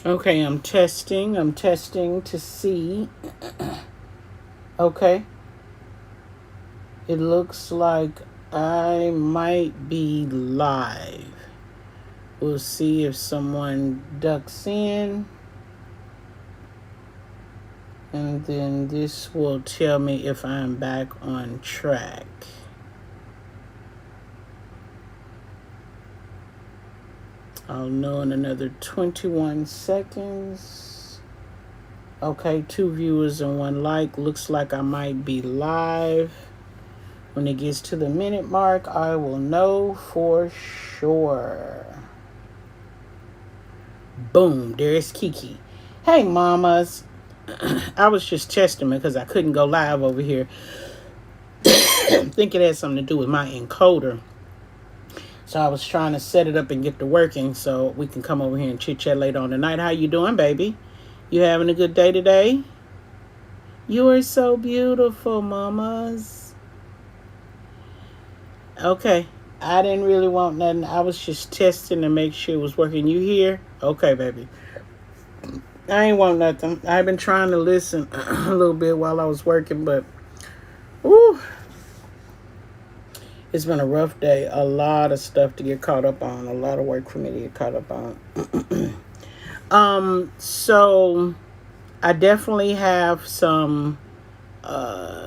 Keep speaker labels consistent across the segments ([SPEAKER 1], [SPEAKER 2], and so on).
[SPEAKER 1] Okay, I'm testing. I'm testing to see. Okay. It looks like I might be live. We'll see if someone ducks in. And then this will tell me if I'm back on track. I'll know in another 21 seconds. Okay, 2 viewers and 1 like. Looks like I might be live. When it gets to the minute mark, I will know for sure. Boom, there's Kiki. Hey, mamas. I was just testing because I couldn't go live over here. I think it had something to do with my encoder. So I was trying to set it up and get to working so we can come over here and chit chat later on tonight. How you doing, baby? You having a good day today? You are so beautiful, mamas. Okay. I didn't really want nothing. I was just testing to make sure it was working. You here? Okay, baby. I ain't want nothing. I've been trying to listen a little bit while I was working, but woo, it's been a rough day. A lot of stuff to get caught up on. A lot of work for me to get caught up on. So I definitely have some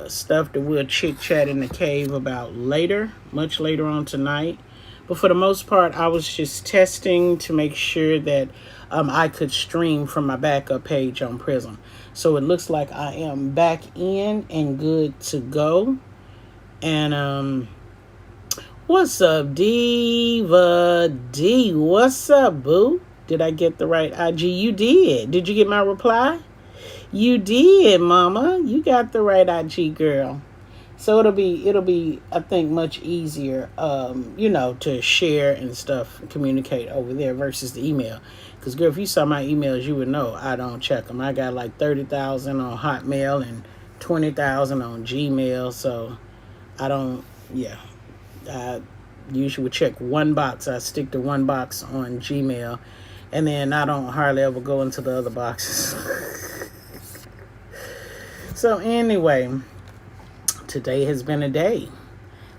[SPEAKER 1] stuff that we'll chit chat in the cave about later, much later on tonight. But for the most part, I was just testing to make sure that I could stream from my backup page on Prism. So it looks like I am back in and good to go. And what's up, Diva D? What's up, boo? Did I get the right IG? You did. Did you get my reply? You did, mama. You got the right IG, girl. So it'll be I think much easier to share and stuff and communicate over there versus the email. Because girl, if you saw my emails, you would know I don't check them. I got like 30,000 on Hotmail and 20,000 on Gmail, so I don't. Yeah, I usually would check one box. I stick to one box on Gmail, and then I don't hardly ever go into the other boxes. So anyway, today has been a day.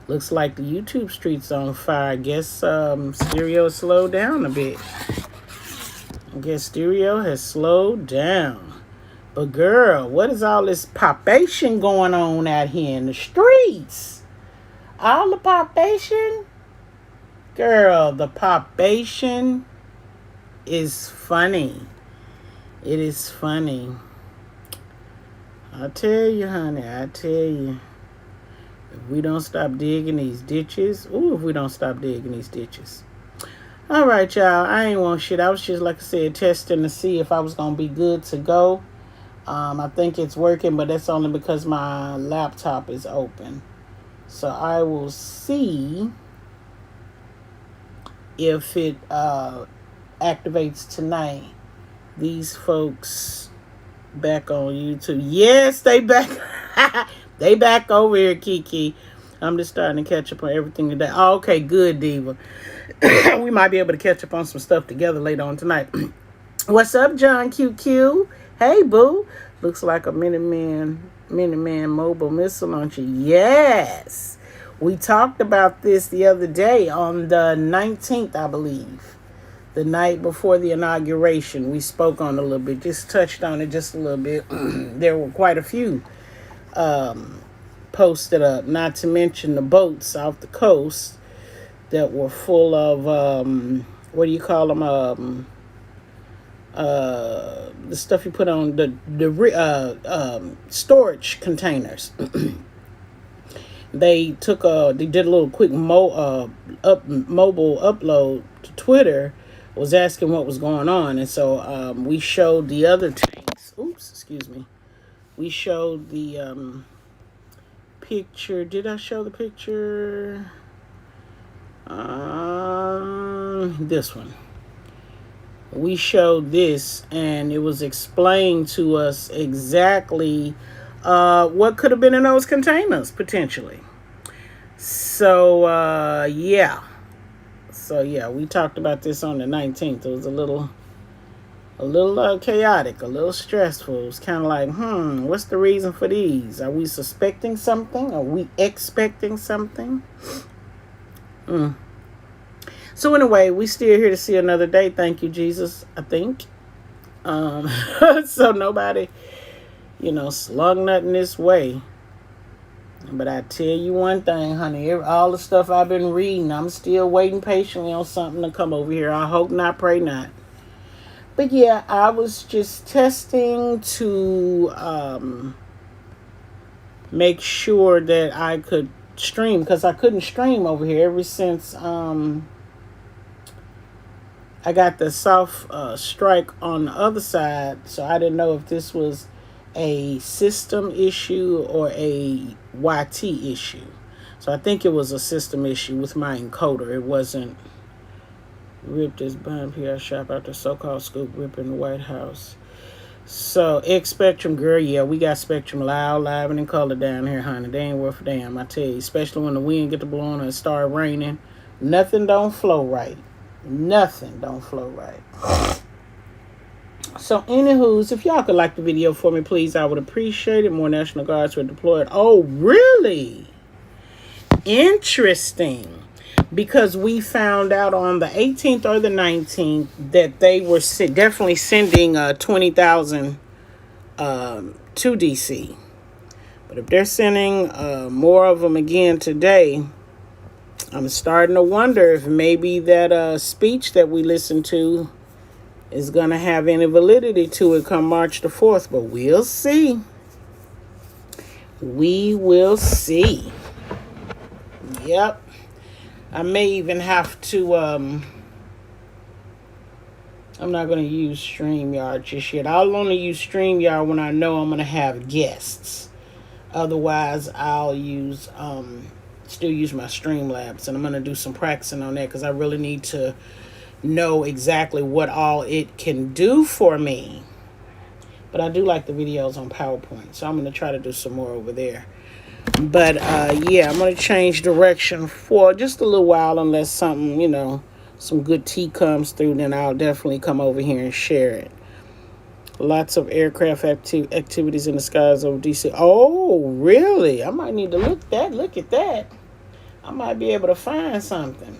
[SPEAKER 1] Looks like the YouTube street's on fire. I guess stereo slowed down a bit. I guess stereo has slowed down. But girl, what is all this popation going on out here in the streets? All the popation? Girl, the popation is funny. It is funny. I tell you, honey, I tell you. If we don't stop digging these ditches. If we don't stop digging these ditches. All right, y'all. I ain't want shit. I was just, like I said, testing to see if I was going to be good to go. I think it's working, but that's only because my laptop is open. So I will see if it activates tonight. These folks back on YouTube. Yes, they back. They back over here, Kiki. I'm just starting to catch up on everything today. Oh, okay, good, Diva. We might be able to catch up on some stuff together later on tonight. What's up, John QQ? Hey, boo. Looks like a Minuteman mobile missile launcher. Yes. We talked about this the other day on the 19th, I believe. The night before the inauguration. We spoke on it a little bit. Just touched on it just a little bit. There were quite a few posted up, not to mention the boats off the coast that were full of what do you call them, the stuff you put on the storage containers. They did a little quick mobile upload to Twitter, was asking what was going on, and so we showed the other tanks. We showed the picture. Did I show the picture? This one. We showed this, and it was explained to us exactly what could have been in those containers, potentially. So, yeah. So, yeah, we talked about this on the 19th. It was a little a little chaotic, a little stressful. It's kind of like, what's the reason for these? Are we suspecting something? Are we expecting something? So anyway, we still here to see another day. Thank you, Jesus, I think. So nobody, slung nothing this way. But I tell you one thing, honey, all the stuff I've been reading, I'm still waiting patiently on something to come over here. I hope not, pray not. But yeah, I was just testing to make sure that I could stream, because I couldn't stream over here ever since I got the soft strike on the other side. So I didn't know if this was a system issue or a YT issue. So I think it was a system issue with my encoder. It wasn't ripped as bond PR shop out the so-called scoop ripping the White House. So X Spectrum, girl, yeah, we got Spectrum loud, live, and in color down here, honey. They ain't worth a damn, I tell you. Especially when the wind get to blowing and it start raining. Nothing don't flow right. Nothing don't flow right. So, anywho's, if y'all could like the video for me, please, I would appreciate it. More National Guards were deployed. Oh, really? Interesting. Because we found out on the 18th or the 19th that they were definitely sending 20,000 to D.C. But if they're sending more of them again today, I'm starting to wonder if maybe that speech that we listened to is going to have any validity to it come March the 4th. But we'll see. We will see. Yep. I may even have to, I'm not going to use StreamYard just yet. I'll only use StreamYard when I know I'm going to have guests. Otherwise, I'll use, still use my Streamlabs. And I'm going to do some practicing on that because I really need to know exactly what all it can do for me. But I do like the videos on PowerPoint, so I'm going to try to do some more over there. But yeah, I'm going to change direction for just a little while, unless something, some good tea comes through, then I'll definitely come over here and share it. Lots of aircraft activities in the skies over DC. Oh, really? I might need to look at that. I might be able to find something.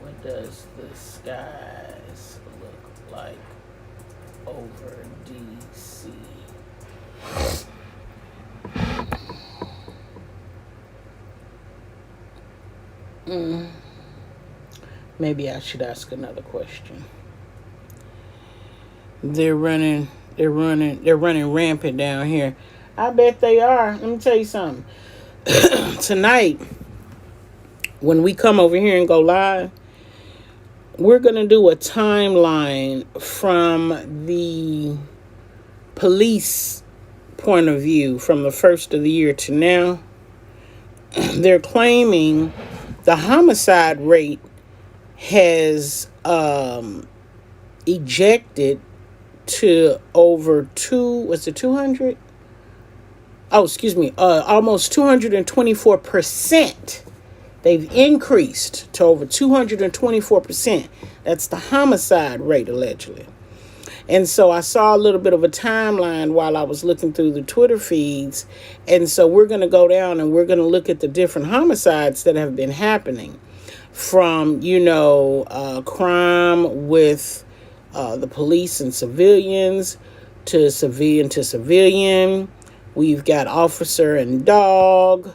[SPEAKER 1] What does the skies look like over DC? Maybe I should ask another question. They're running rampant down here. I bet they are. Let me tell you something. Tonight, when we come over here and go live, we're going to do a timeline from the police point of view from the first of the year to now. They're claiming the homicide rate has ejected to over 200? Oh, excuse me, almost 224%. They've increased to over 224%. That's the homicide rate, allegedly. And so I saw a little bit of a timeline while I was looking through the Twitter feeds. And so we're going to go down and we're going to look at the different homicides that have been happening. From, crime with the police and civilians, to civilian to civilian. We've got officer and dog.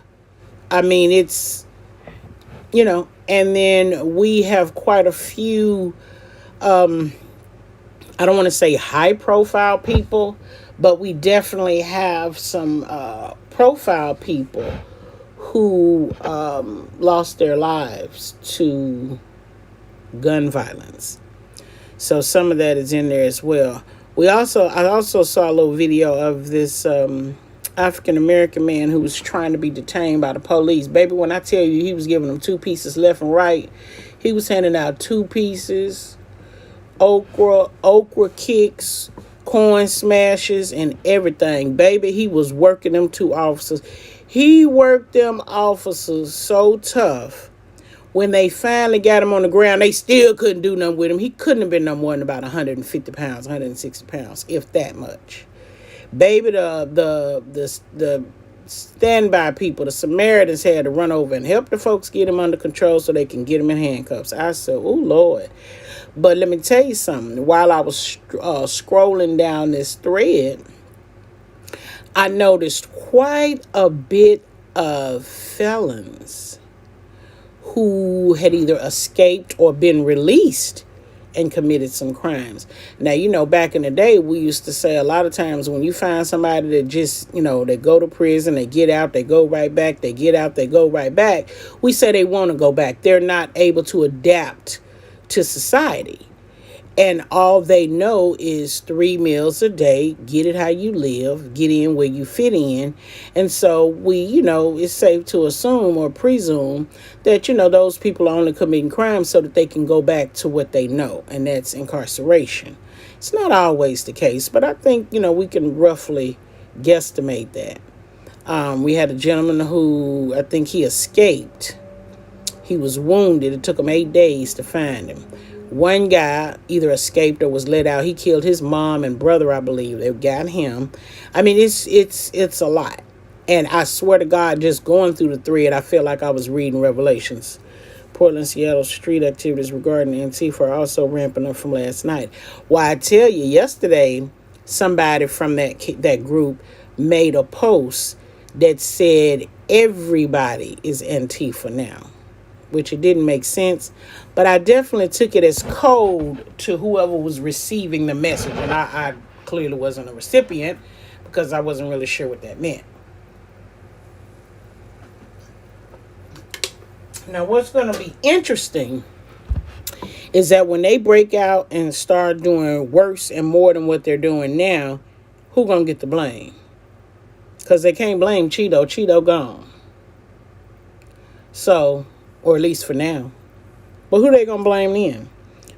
[SPEAKER 1] I mean, it's, and then we have quite a few, I don't want to say high profile people, but we definitely have some profile people who lost their lives to gun violence. So some of that is in there as well. I also saw a little video of this African-American man who was trying to be detained by the police. Baby, when I tell you he was giving them 2 pieces left and right, he was handing out 2 pieces, okra kicks, corn smashes, and everything. Baby, he was working them 2 officers. He worked them officers so tough. When they finally got him on the ground, they still couldn't do nothing with him. He couldn't have been no more than about 150 pounds, 160 pounds, if that much. Baby, the standby people, the Samaritans, had to run over and help the folks get him under control so they can get him in handcuffs. I said, oh, Lord. But let me tell you something. While I was scrolling down this thread, I noticed quite a bit of felons who had either escaped or been released and committed some crimes. Now, back in the day, we used to say a lot of times when you find somebody that just, they go to prison, they get out, they go right back, they get out, they go right back, we say they want to go back. They're not able to adapt to society. And all they know is 3 meals a day, get it how you live, get in where you fit in. And so it's safe to assume or presume that, those people are only committing crimes so that they can go back to what they know, and that's incarceration. It's not always the case, but I think, we can roughly guesstimate that. We had a gentleman who, I think he escaped. He was wounded. It took him 8 days to find him. One guy either escaped or was let out. He killed his mom and brother, I believe. They got him. I mean, it's a lot. And I swear to God, just going through the thread, I feel like I was reading Revelations. Portland, Seattle street activities regarding Antifa are also ramping up from last night. Why, I tell you, yesterday, somebody from that group made a post that said everybody is Antifa now, which it didn't make sense. But I definitely took it as code to whoever was receiving the message. And I clearly wasn't a recipient because I wasn't really sure what that meant. Now, what's going to be interesting is that when they break out and start doing worse and more than what they're doing now, who going to get the blame? Because they can't blame Cheeto. Cheeto gone. So, or at least for now. But who they going to blame then?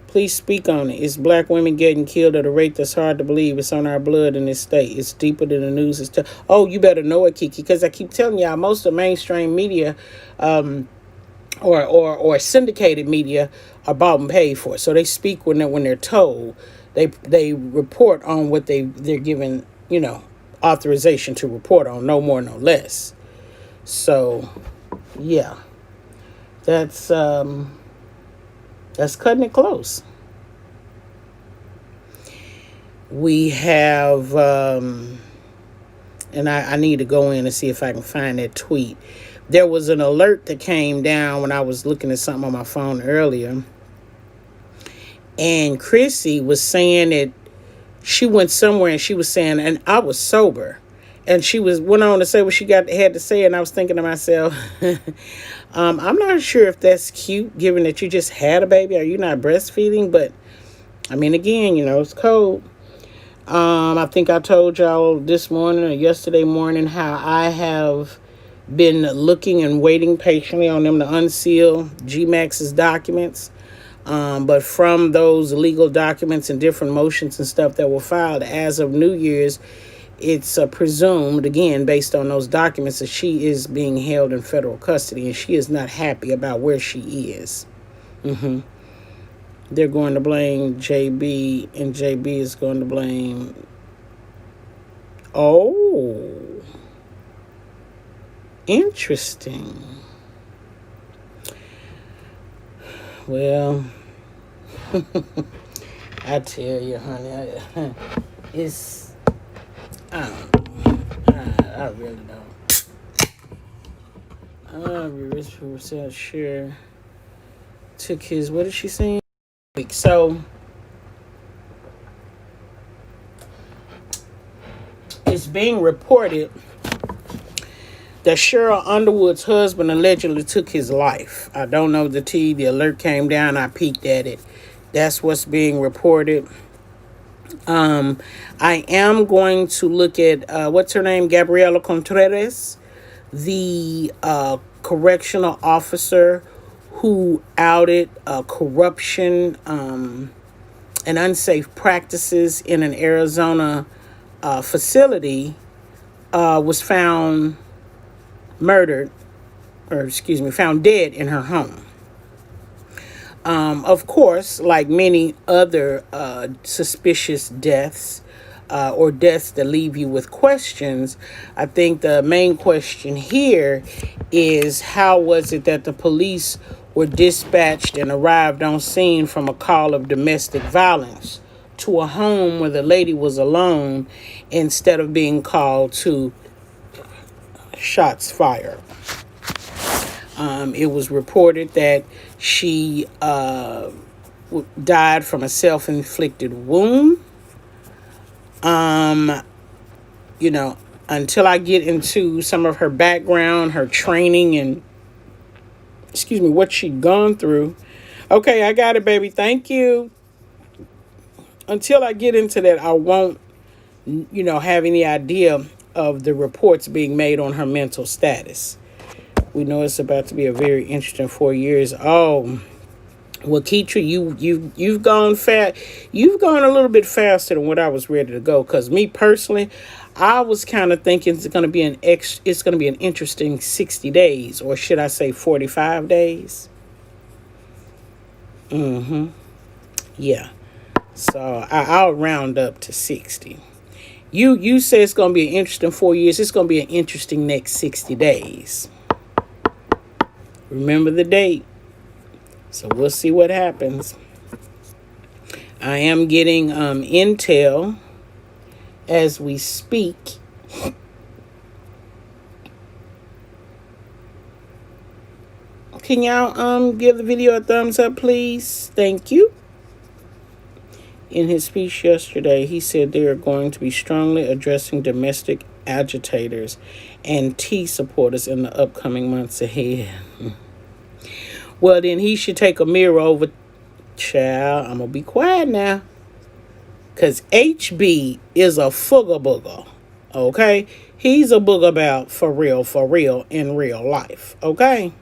[SPEAKER 1] Please speak on it. It's black women getting killed at a rate that's hard to believe. It's on our blood in this state. It's deeper than the news is. Oh, you better know it, Kiki, because I keep telling y'all, most of mainstream media or syndicated media are bought and paid for. So they speak when they're told. They report on what they're given, authorization to report on, no more, no less. So, yeah, that's cutting it close. We have, and I need to go in and see if I can find that tweet. There was an alert that came down when I was looking at something on my phone earlier. And Chrissy was saying that she went somewhere and she was saying, and I was sober. And she went on to say what she had to say. And I was thinking to myself, I'm not sure if that's cute, given that you just had a baby. Are you not breastfeeding? But, I mean, again, it's cold. I think I told y'all this morning or yesterday morning how I have been looking and waiting patiently on them to unseal GMAX's documents. But from those legal documents and different motions and stuff that were filed as of New Year's, it's presumed, again, based on those documents, that she is being held in federal custody, and she is not happy about where she is. They're going to blame JB, and JB is going to blame... Oh, interesting. Well, I tell you, honey, it's... I really don't. Rich percent sure took his, what did she say? So it's being reported that Cheryl Underwood's husband allegedly took his life. I don't know the T. The alert came down. I peeked at it. That's what's being reported. I am going to look at, what's her name? Gabriela Contreras, the correctional officer who outed corruption and unsafe practices in an Arizona facility, was found dead in her home. Of course, like many other suspicious deaths or deaths that leave you with questions, I think the main question here is how was it that the police were dispatched and arrived on scene from a call of domestic violence to a home where the lady was alone instead of being called to shots fired. It was reported that she died from a self-inflicted wound. Until I get into some of her background, her training, and what she'd gone through. Okay, I got it, baby. Thank you. Until I get into that, I won't, have any idea of the reports being made on her mental status. We know it's about to be a very interesting 4 years. Oh, well, Keitra, you've gone fast. You've gone a little bit faster than what I was ready to go. Because me personally, I was kind of thinking it's going to be an interesting 60 days, or should I say 45 days? Yeah. So I'll round up to 60. You say it's going to be an interesting 4 years. It's going to be an interesting next 60 days. Remember the date. So we'll see what happens. I am getting intel as we speak. Can y'all give the video a thumbs up, please? Thank you. In his speech yesterday, he said they are going to be strongly addressing domestic agitators and T supporters in the upcoming months ahead. Well, then he should take a mirror over. Child, I'm going to be quiet now. Because HB is a fooger booger. Okay? He's a booger for real, in real life. Okay?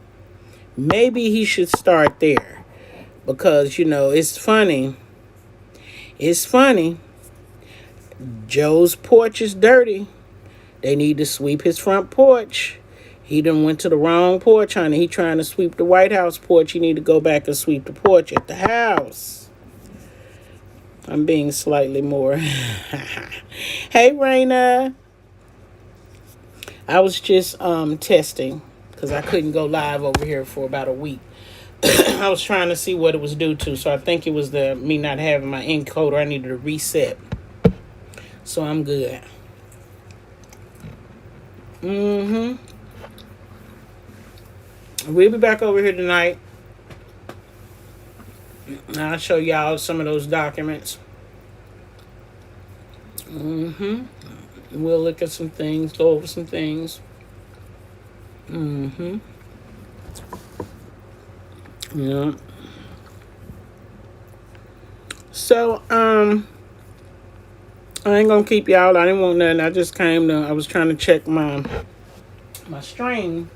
[SPEAKER 1] Maybe he should start there. Because, it's funny. It's funny. Joe's porch is dirty. They need to sweep his front porch. He done went to the wrong porch, honey. He trying to sweep the White House porch. You need to go back and sweep the porch at the house. I'm being slightly more. Hey, Raina. I was just testing because I couldn't go live over here for about a week. I was trying to see what it was due to. So I think it was me not having my encoder. I needed to reset. So I'm good. We'll be back over here tonight. I'll show y'all some of those documents. We'll look at some things, go over some things. Yeah. So, I ain't gonna keep y'all. I didn't want nothing. I just I was trying to check my string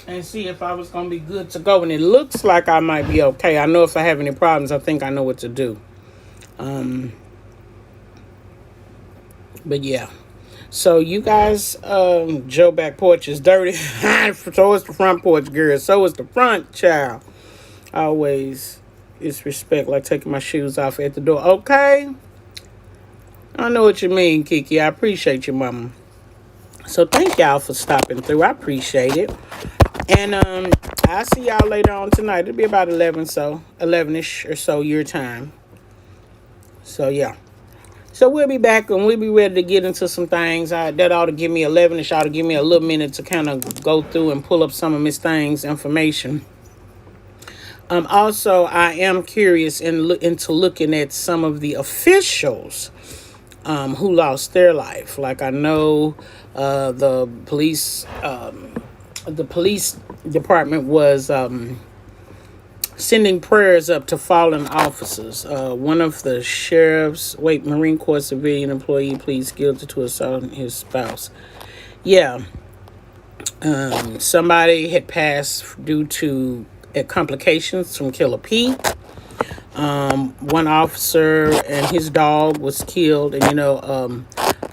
[SPEAKER 1] and see if I was going to be good to go. And it looks like I might be okay. I know if I have any problems, I think I know what to do. But yeah. So you guys, Joe back porch is dirty. So is the front porch, girl. So is the front, child. Always is respect, like taking my shoes off at the door. Okay? I know what you mean, Kiki. I appreciate you, mama. So thank y'all for stopping through. I appreciate it. And I'll see y'all later on tonight. It'll be about 11-ish or so your time. So, yeah. So we'll be back and we'll be ready to get into some things. That ought to give me 11-ish. Ought to give me a little minute to kind of go through and pull up some of Miss Thing's information. Also, I am curious into looking at some of the officials who lost their life. Like I know the police department was sending prayers up to fallen officers. One of the sheriff's, Marine Corps civilian employee pleads guilty to assaulting his spouse. Yeah. Somebody had passed due to complications from Killer P. One officer and his dog was killed. And,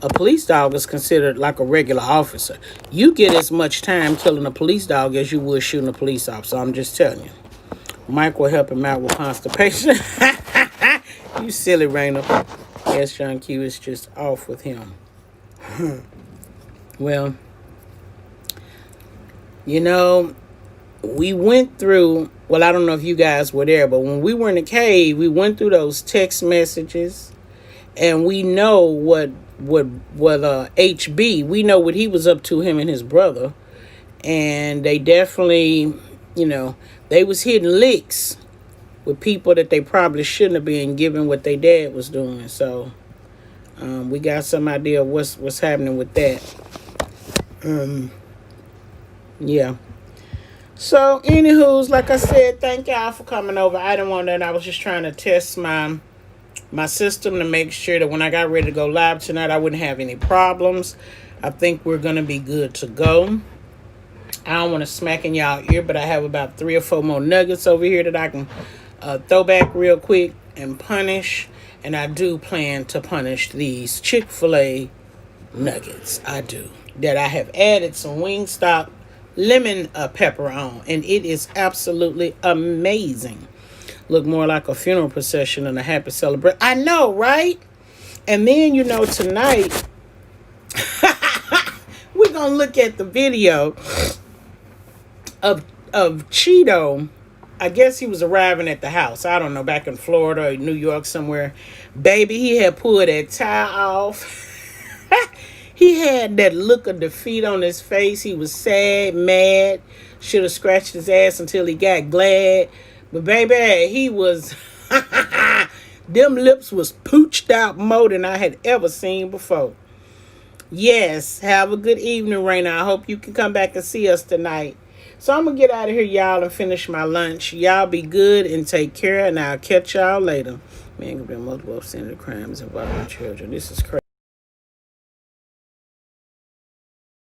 [SPEAKER 1] a police dog is considered like a regular officer. You get as much time killing a police dog as you would shooting a police officer. I'm just telling you. Mike will help him out with constipation. You silly, Raina. Yes, John Q is just off with him. Well, you know, we went through, well, I don't know if you guys were there, but when we were in the cave, we went through those text messages, and we know what HB, we know what he was up to, him and his brother. And they definitely, they was hitting licks with people that they probably shouldn't have been, given what their dad was doing. So we got some idea of what's happening with that. Yeah. So, anywho's, like I said, thank y'all for coming over. I didn't want that. I was just trying to test my system to make sure that when I got ready to go live tonight, I wouldn't have any problems. I think we're going to be good to go. I don't want to smack in y'all ear, but I have about 3 or 4 more nuggets over here that I can throw back real quick and punish. And I do plan to punish these Chick-fil-A nuggets. I do. That I have added some Wingstop lemon pepper on. And it is absolutely amazing. Look more like a funeral procession than a happy celebration. I know, right? And then, tonight, we're going to look at the video of Cheeto. I guess he was arriving at the house. I don't know, back in Florida or New York somewhere. Baby, he had pulled that tie off. He had that look of defeat on his face. He was sad, mad. Should have scratched his ass until he got glad. But baby, he was... them lips was pooched out more than I had ever seen before. Yes, have a good evening, Raina. I hope you can come back and see us tonight. So I'm going to get out of here, y'all, and finish my lunch. Y'all be good and take care, and I'll catch y'all later. Man, could be multiple obscenity crimes involving children. This is crazy.